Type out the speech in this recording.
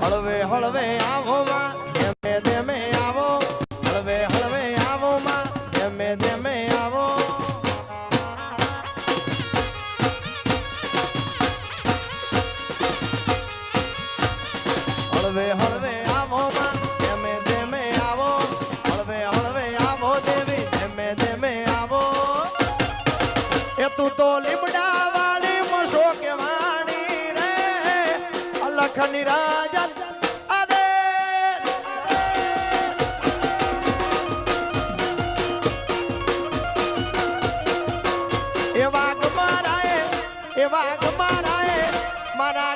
હળવે હળવે આવો માં ધીમે ધીમે આવો હળવે હળવે આવો માં ધીમે ધીમે આવો હળવે હળવે આવો માં ધીમે ધીમે આવો હળવે હળવે આવો દેવી ધીમે ધીમે આવો એ તું તો લીમડા વાળી મસો કે વાણી રે અલખ નિરાજન આદે એવા ગમારાએ મારા